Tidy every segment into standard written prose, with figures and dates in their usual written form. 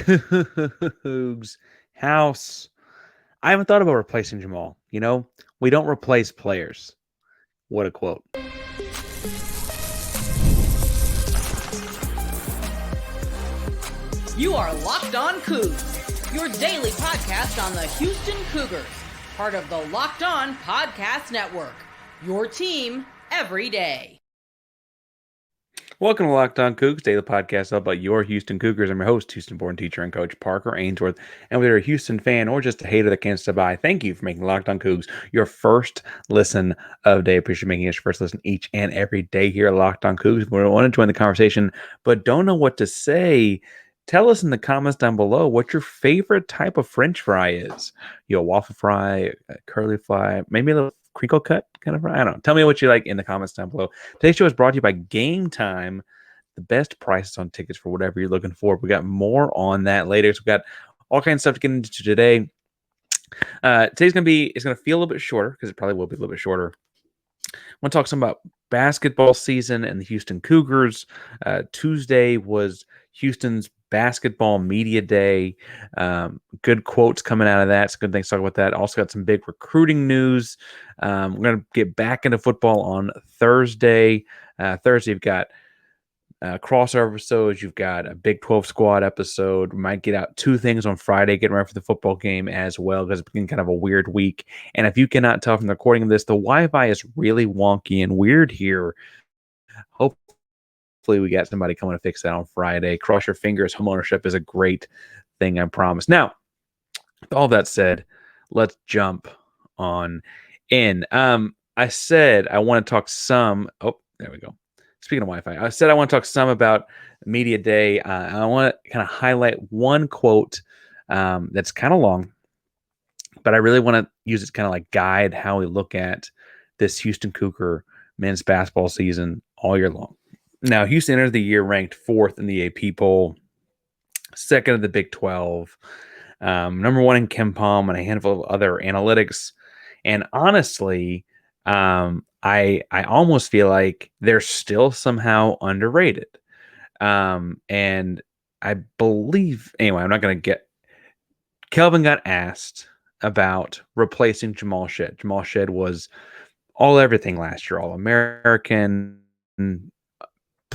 Coogs house. I haven't thought about replacing Jamal. We don't replace players. What a quote. You are Locked On Cougs, your daily podcast on the Houston Cougars, part of the Locked On Podcast Network, your team every day. Welcome to Locked On Cougs, daily podcast all about your Houston Cougars. I'm your host, Houston-born teacher and coach Parker Ainsworth. And whether you're a Houston fan or just a hater that can't stop by, thank you for making Locked On Cougs your first listen of the day. I appreciate making it your first listen each and every day here at Locked On Cougs. If you want to join the conversation but don't know what to say, tell us in the comments down below what your favorite type of French fry is. Waffle fry, curly fry, maybe a little crinkle cut kind of fry. I don't know. Tell me what you like in the comments down below. Today's show is brought to you by Game Time, the best prices on tickets for whatever you're looking for. We got more on that later. So we got all kinds of stuff to get into today. Today's going to feel a little bit shorter because it probably will be a little bit shorter. I want to talk some about basketball season and the Houston Cougars. Tuesday was Houston's basketball media day. Good quotes coming out of that. It's good things to talk about that. Also got some big recruiting news. We're going to get back into football on Thursday. Thursday, you've got crossover episodes. You've got a Big 12 squad episode. We might get out two things on Friday, getting ready for the football game as well, because it's been kind of a weird week. And if you cannot tell from the recording of this, the Wi-Fi is really wonky and weird here. Hopefully we got somebody coming to fix that on Friday. Cross your fingers. Homeownership is a great thing, I promise. Now, with all that said, let's jump on in. I said I want to talk some. Oh, there we go. Speaking of Wi-Fi, I said I want to talk some about Media Day. I want to kind of highlight one quote that's kind of long, but I really want to use it to kind of like guide how we look at this Houston Cougar men's basketball season all year long. Now, Houston entered the year ranked 4th in the AP poll, 2nd of the Big 12, number 1 in KenPom and a handful of other analytics. And honestly, I almost feel like they're still somehow underrated. And I believe, anyway, I'm not going to get, Kelvin got asked about replacing Jamal Shead. Jamal Shead was everything last year, All-American,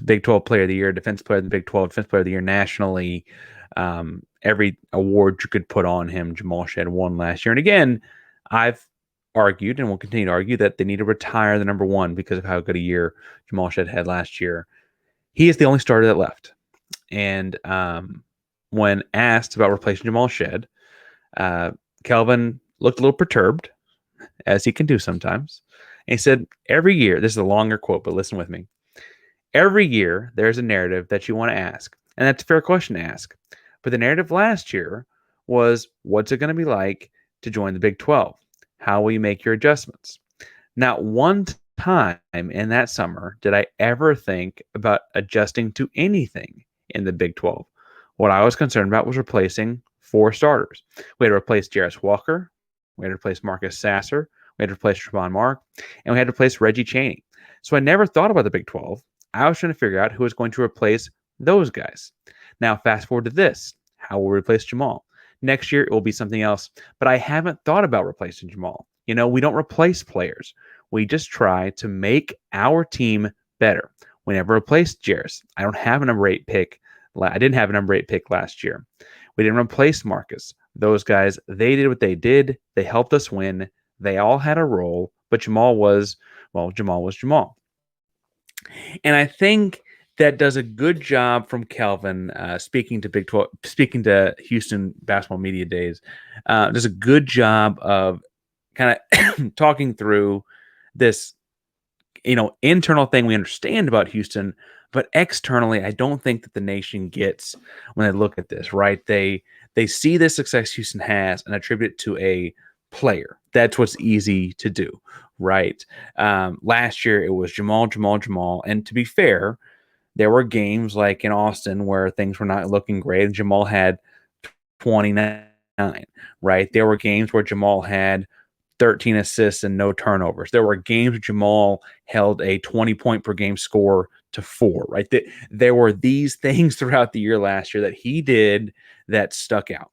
Big 12 Player of the Year, Defense Player of the Big 12, Defense Player of the Year nationally. Every award you could put on him, Jamal Shead won last year. And again, I've argued and will continue to argue that they need to retire the number 1 because of how good a year Jamal Shead had last year. He is the only starter that left. And when asked about replacing Jamal Shead, Kelvin looked a little perturbed, as he can do sometimes. And he said, every year, this is a longer quote, but listen with me. Every year, there's a narrative that you want to ask. And that's a fair question to ask. But the narrative last year was, what's it going to be like to join the Big 12? How will you make your adjustments? Not one time in that summer did I ever think about adjusting to anything in the Big 12. What I was concerned about was replacing 4 starters. We had to replace Jarris Walker. We had to replace Marcus Sasser. We had to replace Trevon Mark. And we had to replace Reggie Chaney. So I never thought about the Big 12. I was trying to figure out who was going to replace those guys. Now, fast forward to this. How will we replace Jamal? Next year, it will be something else. But I haven't thought about replacing Jamal. We don't replace players. We just try to make our team better. We never replaced Jarris. I don't have a number 8 pick. I didn't have a number 8 pick last year. We didn't replace Marcus. Those guys, they did what they did. They helped us win. They all had a role. But Jamal was Jamal. And I think that does a good job from Kelvin, speaking to Houston basketball media days, does a good job of kind of talking through this, internal thing we understand about Houston, but externally, I don't think that the nation gets when they look at this, right? They see the success Houston has and attribute it to a player. That's what's easy to do, right? Last year, it was Jamal. And to be fair, there were games like in Austin where things were not looking great, and Jamal had 29, right? There were games where Jamal had 13 assists and no turnovers. There were games where Jamal held a 20-point per game score to 4, right? There were these things throughout the year last year that he did that stuck out.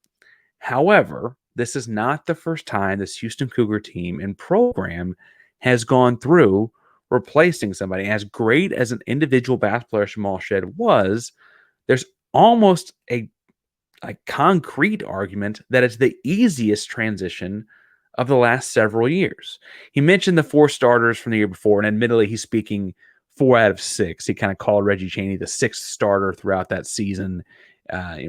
However, this is not the first time this Houston Cougar team and program has gone through replacing somebody. As great as an individual basketball player Jamal Shead was, there's almost a concrete argument that it's the easiest transition of the last several years. He mentioned the 4 starters from the year before, and admittedly, he's speaking 4 out of 6. He kind of called Reggie Chaney the 6th starter throughout that season.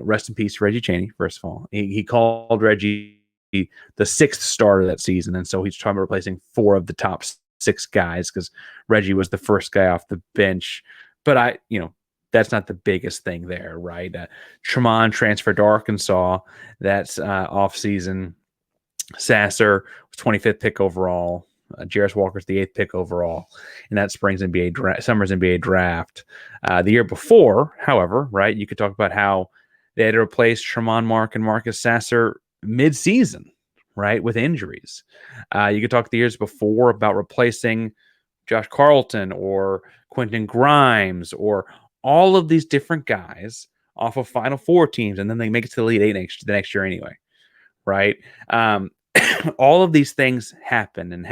Rest in peace, Reggie Chaney, first of all. He called Reggie the 6th starter that season, and so he's talking about replacing 4 of the top 6 guys because Reggie was the first guy off the bench. But that's not the biggest thing there, right? Tremont transferred to Arkansas. That's offseason. Sasser was 25th pick overall. Jarris Walker's the 8th pick overall in that summer's NBA draft. The year before, however, right, you could talk about how they had to replace Tremont Mark and Marcus Sasser mid-season, right, with injuries. You could talk the years before about replacing Josh Carlton or Quentin Grimes or all of these different guys off of Final Four teams, and then they make it to the Elite Eight the next year anyway, right? All of these things happen, and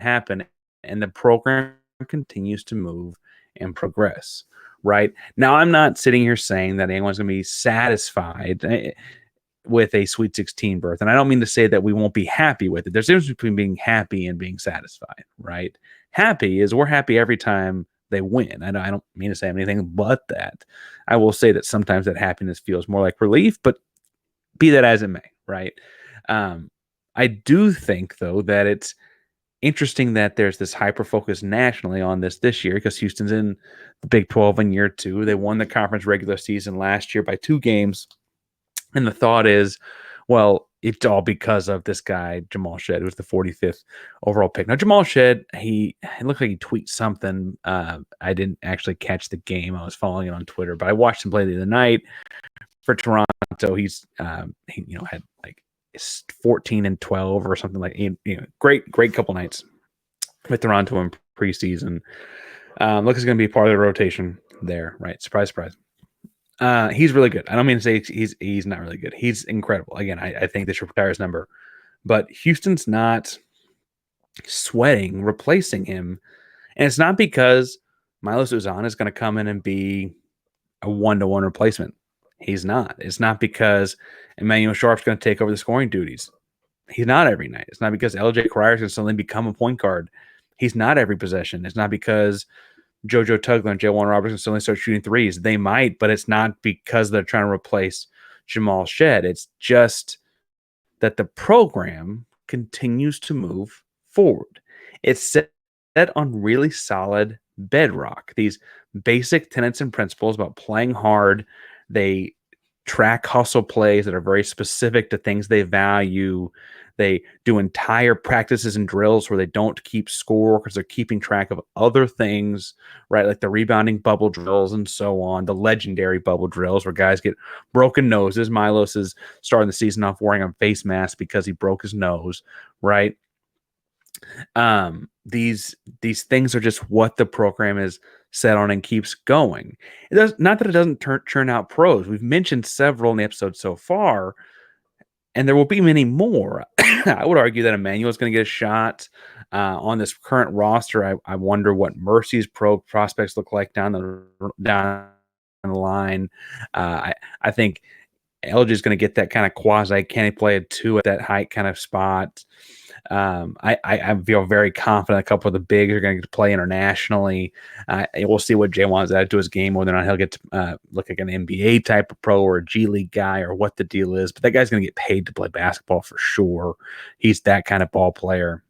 the program continues to move and progress, right? Now, I'm not sitting here saying that anyone's going to be satisfied with a Sweet 16 berth, and I don't mean to say that we won't be happy with it. There's a difference between being happy and being satisfied, right? Happy is we're happy every time they win. I don't mean to say anything but that. I will say that sometimes that happiness feels more like relief, but be that as it may, right? I do think, though, that it's interesting that there's this hyper focus nationally on this year because Houston's in the Big 12 in year 2. They won the conference regular season last year by 2 games. And the thought is, well, it's all because of this guy, Jamal Shead, who was the 45th overall pick. Now, Jamal Shead, it looked like he tweeted something. I didn't actually catch the game. I was following it on Twitter, but I watched him play the other night for Toronto. He's he had like 14 and 12 or something like great couple nights with Toronto in preseason. Looks like he's going to be part of the rotation there, right? Surprise. He's really good. I don't mean to say he's not really good. He's incredible. Again, I think this should retire his number, but Houston's not sweating replacing him, and it's not because Milos Uzan is going to come in and be a 1-to-1 replacement. He's not. It's not because Emmanuel Sharp's going to take over the scoring duties. He's not every night. It's not because LJ Cryer is going to suddenly become a point guard. He's not every possession. It's not because JoJo Tugler and J1 Robertson suddenly start shooting threes. They might, but it's not because they're trying to replace Jamal Shead. It's just that the program continues to move forward. It's set on really solid bedrock. These basic tenets and principles about playing hard. They track hustle plays that are very specific to things they value. They do entire practices and drills where they don't keep score because they're keeping track of other things, right? Like the rebounding bubble drills and so on, the legendary bubble drills where guys get broken noses. Milos is starting the season off wearing a face mask because he broke his nose, right? These things are just what the program is set on and keeps going. It does not that it doesn't churn out pros. We've mentioned several in the episode so far, and there will be many more. I would argue that Emmanuel is going to get a shot on this current roster. I wonder what Mercy's pro prospects look like down the line. I think LG is going to get that kind of quasi can he play a 2 at that height kind of spot. I feel very confident a couple of the bigs are going to get to play internationally. We'll see what Jay wants to add to his game, whether or not he'll get to look like an NBA type of pro or a G League guy or what the deal is. But that guy's going to get paid to play basketball for sure. He's that kind of ball player.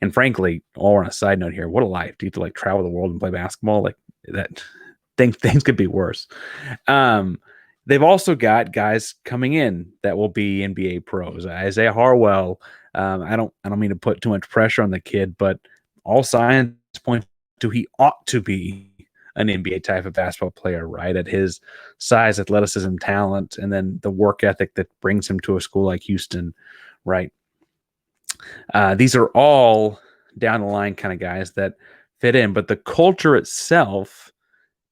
And frankly, all on a side note here, what a life. Do you have to like travel the world and play basketball? Like that things could be worse. They've also got guys coming in that will be NBA pros. Isaiah Harwell. I don't mean to put too much pressure on the kid, but all signs point to he ought to be an NBA type of basketball player, right? At his size, athleticism, talent, and then the work ethic that brings him to a school like Houston, right? These are all down the line kind of guys that fit in. But the culture itself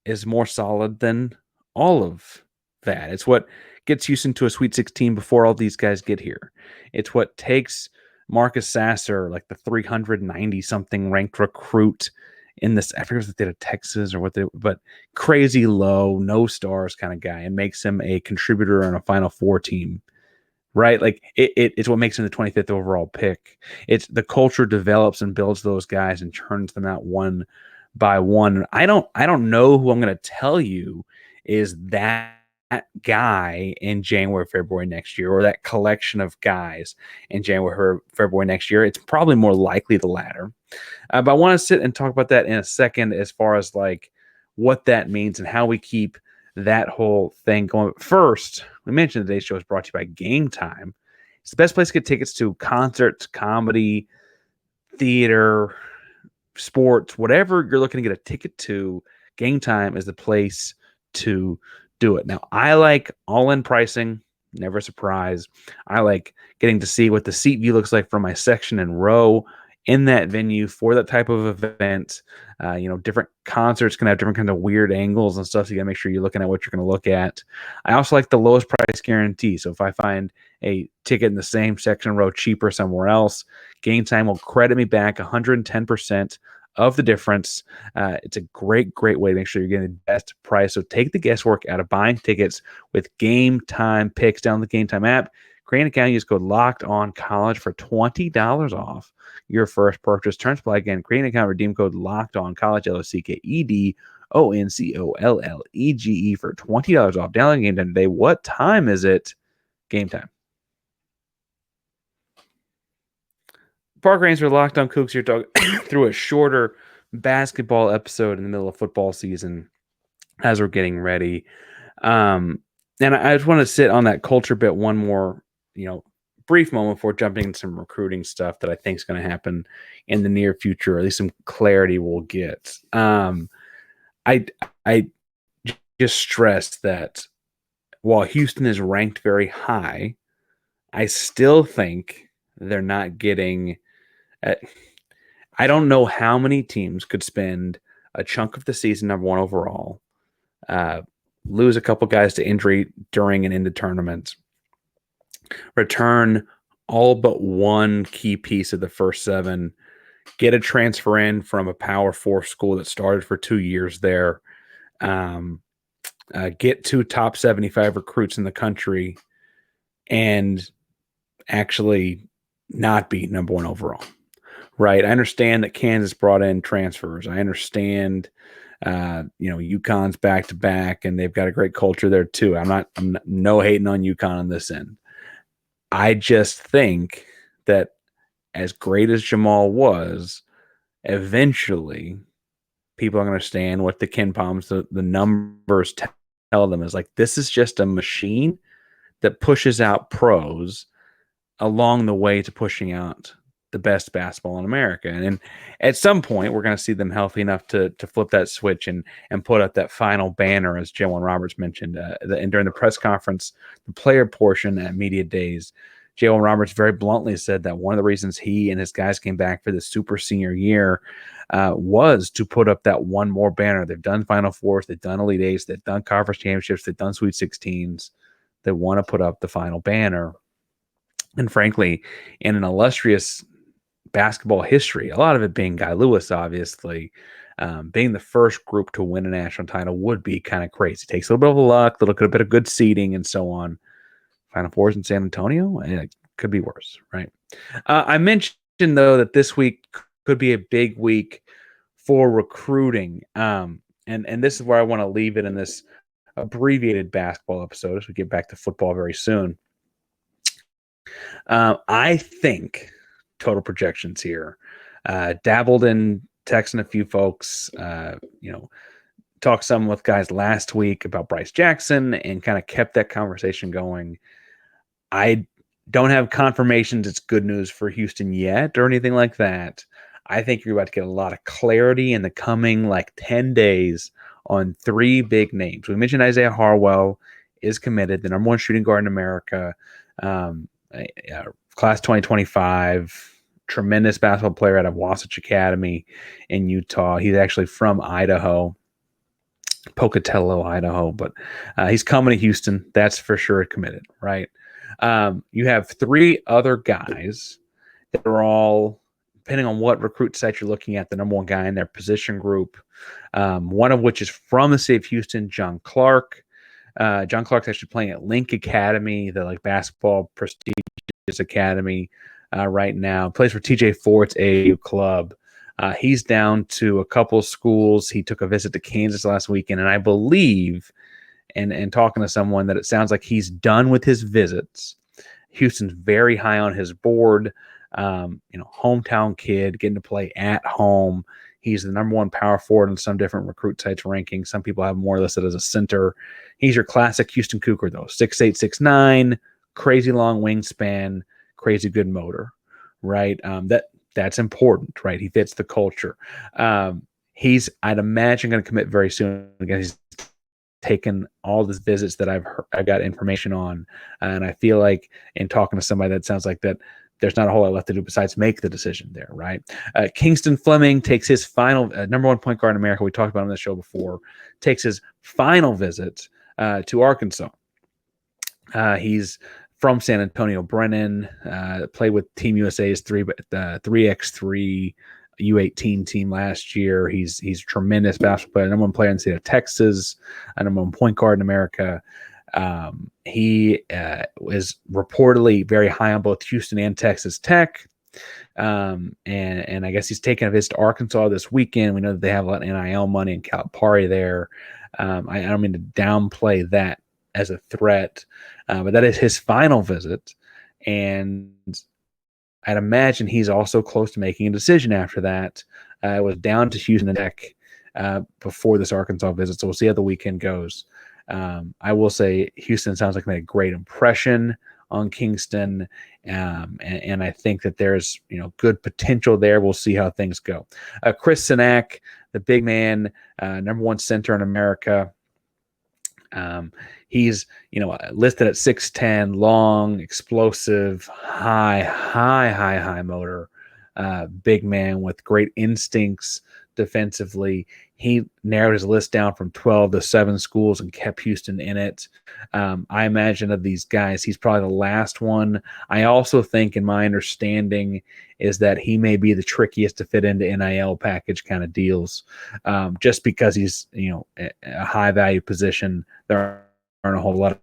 is more solid than all of that. It's what gets Houston to a Sweet 16 before all these guys get here. It's what takes Marcus Sasser, like the 390 something ranked recruit in this, I forget if they did Texas or what they, but crazy low, no stars kind of guy, and makes him a contributor on a Final Four team. Right, like it's what makes him the 25th overall pick. It's the culture develops and builds those guys and turns them out one by one. I don't know who I'm going to tell you is that guy in January, February next year, or that collection of guys in January, February next year. It's probably more likely the latter. But I want to sit and talk about that in a second, as far as like what that means and how we keep that whole thing going. First, we mentioned today's show is brought to you by Game Time. It's the best place to get tickets to concerts, comedy, theater, sports, whatever you're looking to get a ticket to. Game Time is the place to do it. Now, I like all-in pricing, never a surprise. I like getting to see what the seat view looks like from my section and row in that venue for that type of event. Different concerts can have different kinds of weird angles and stuff, so you gotta make sure you're looking at what you're going to look at. I also like the lowest price guarantee. So if I find a ticket in the same section row cheaper somewhere else, Game Time will credit me back 110% of the difference. It's a great way to make sure you're getting the best price. So take the guesswork out of buying tickets with Game Time picks. Down the Game Time app, create an account, use code Locked On College for $20 off your first purchase. Terms apply. Again, create an account, redeem code Locked On College, LOCKEDONCOLLEGE for $20 off. Download Game Time today. What time is it? Game Time. Park Ranger, Locked On Coogs here, talking through a shorter basketball episode in the middle of football season as we're getting ready. And I just want to sit on that culture bit one more, brief moment before jumping into some recruiting stuff that I think is going to happen in the near future, or at least some clarity we'll get. I just stressed that while Houston is ranked very high, I still think they're not getting. I don't know how many teams could spend a chunk of the season number one overall, lose a couple guys to injury during and into tournaments, return all but one key piece of the first seven, get a transfer in from a Power 4 school that started for 2 years there, get 2 top 75 recruits in the country, and actually not be number one overall. Right. I understand that Kansas brought in transfers. I understand, UConn's back to back, and they've got a great culture there too. I'm no hating on UConn on this end. I just think that as great as Jamal was, eventually people are going to understand what the Ken Palms, the numbers tell them is like, this is just a machine that pushes out pros along the way to pushing out the best basketball in America. And at some point, we're going to see them healthy enough to flip that switch and put up that final banner, as Jamal Roberts mentioned. And during the press conference, the player portion at Media Days, Jamal Roberts very bluntly said that one of the reasons he and his guys came back for the super senior year was to put up that one more banner. They've done Final Fours, they've done Elite Eights, they've done Conference Championships, they've done Sweet 16s. They want to put up the final banner. And frankly, in an illustrious basketball history, a lot of it being Guy Lewis, obviously, being the first group to win a national title would be kind of crazy. It takes a little bit of luck, a little bit of good seeding, and so on. Final Fours in San Antonio, it could be worse, right? I mentioned, though, that this week could be a big week for recruiting. And this is where I want to leave it in this abbreviated basketball episode as we get back to football very soon. I think total projections here, dabbled in texting a few folks, talked some with guys last week about Bryce Jackson and kind of kept that conversation going. I don't have confirmations it's good news for Houston yet or anything like that. I think you're about to get a lot of clarity in the coming 10 days on 3 big names. We mentioned Isaiah Harwell is committed, the number 1 shooting guard in America, class 2025, tremendous basketball player out of Wasatch Academy in Utah. He's actually from Idaho, Pocatello, Idaho, but he's coming to Houston. That's for sure committed, right? You have 3 other guys that are all, depending on what recruit site you're looking at, the number 1 guy in their position group, one of which is from the city of Houston, John Clark. John Clark's actually playing at Link Academy, the like basketball prestigious academy right now. Plays for TJ Fort's AAU club. He's down to a couple schools. He took a visit to Kansas last weekend, and I believe, and talking to someone, that it sounds like he's done with his visits. Houston's very high on his board. Hometown kid, getting to play at home. He's the number 1 power forward on some different recruit sites rankings. Some people have him more listed as a center. He's your classic Houston Cougar, though. 6'8", 6'9", crazy long wingspan, crazy good motor, right? That's important, right? He fits the culture. He's, I'd imagine, going to commit very soon. Again, he's taken all the visits that I got information on, and I feel like in talking to somebody, that sounds like that there's not a whole lot left to do besides make the decision there, right? Kingston Fleming takes his final number 1 point guard in America. We talked about him on the show before. Takes his final visit to Arkansas. He's from San Antonio. Brennan played with Team USA's 3x3 U18 team last year. He's a tremendous basketball player, number 1 player in the state of Texas, a number 1 point guard in America. He was reportedly very high on both Houston and Texas Tech. And I guess he's taking a visit to Arkansas this weekend. We know that they have a lot of NIL money in Calipari there. I don't mean to downplay that as a threat, but that is his final visit. And I'd imagine he's also close to making a decision after that. It was down to Houston and Tech before this Arkansas visit, so we'll see how the weekend goes. I will say Houston sounds like they made a great impression on Kingston, and I think that there's good potential there. We'll see how things go. Chris Cenak, the big man, number 1 center in America. He's listed at 6'10", long, explosive, high motor, big man with great instincts defensively. He narrowed his list down from 12 to 7 schools and kept Houston in it. I imagine of these guys, he's probably the last one. I also think, in my understanding, is that he may be the trickiest to fit into NIL package kind of deals, just because he's a high value position. There aren't a whole lot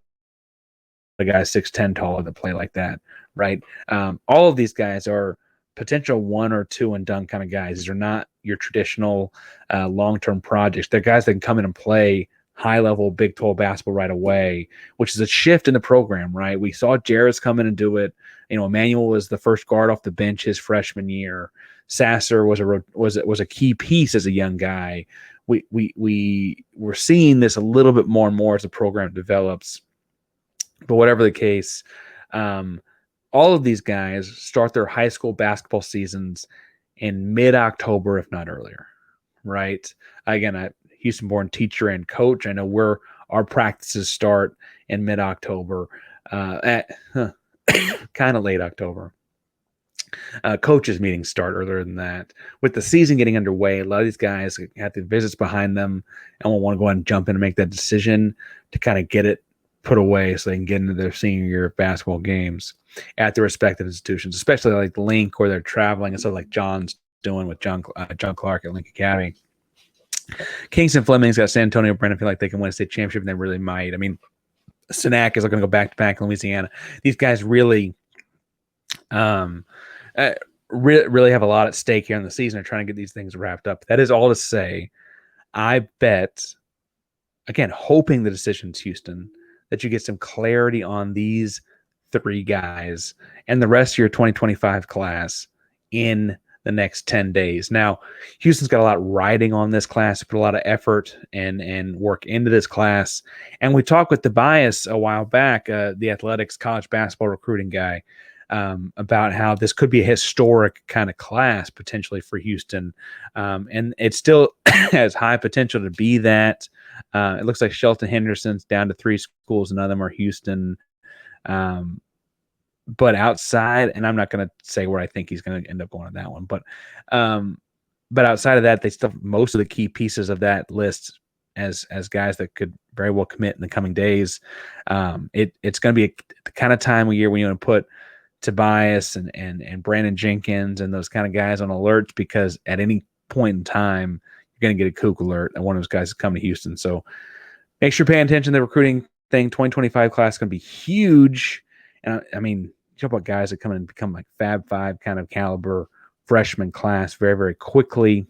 of guys 6'10" taller that play like that, right? All of these guys are potential 1 or 2 and done kind of guys. These are not your traditional long-term projects. They're guys that can come in and play high-level Big 12 basketball right away, which is a shift in the program, right? We saw Jarris come in and do it. Emmanuel was the first guard off the bench his freshman year. Sasser was a key piece as a young guy. We're seeing this a little bit more and more as the program develops. But whatever the case, all of these guys start their high school basketball seasons in mid-October, if not earlier, right? Again, a Houston-born teacher and coach. I know our practices start in mid-October, kind of late October. Coaches meetings start earlier than that. With the season getting underway, a lot of these guys have the visits behind them and will want to go ahead and jump in and make that decision to kind of get it put away so they can get into their senior year of basketball games at their respective institutions, especially like Link, where they're traveling, and so like John's doing with John Clark at Link Academy. Kingston Fleming's got San Antonio. Brennan feel like they can win a state championship, and they really might. I mean, Cenak is going to go back-to-back in Louisiana. These guys really really have a lot at stake here in the season. They're trying to get these things wrapped up. That is all to say, I bet, again, hoping the decision's Houston, that you get some clarity on these 3 guys and the rest of your 2025 class in the next 10 days. Now, Houston's got a lot riding on this class, put a lot of effort and work into this class. And we talked with Tobias a while back, the Athletics college basketball recruiting guy, about how this could be a historic kind of class potentially for Houston. And it still has high potential to be that. It looks like Shelton Henderson's down to 3 schools, and none of them are Houston. but outside, and I'm not going to say where I think he's going to end up going on that one, but outside of that, they still have most of the key pieces of that list as guys that could very well commit in the coming days. It's going to be the kind of time of year when you want to put Tobias and Brandon Jenkins and those kind of guys on alerts, because at any point in time, you're going to get a Coug alert, and one of those guys is coming to Houston. So make sure you're paying attention to the recruiting thing. 2025 class is going to be huge. And I mean, you talk about guys that come in and become like Fab Five kind of caliber freshman class very, very quickly.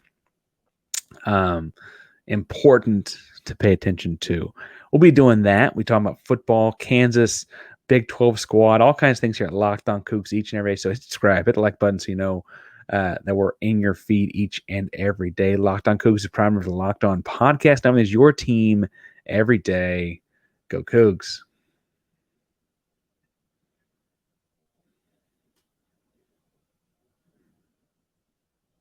Important to pay attention to. We'll be doing that. We talk about football, Kansas, Big 12 squad, all kinds of things here at Locked On Cougs each and every day. So subscribe, hit the like button so you know that we're in your feed each and every day. Locked On Cougs is primary of the Locked On podcast. Now is your team every day. Go Cougs.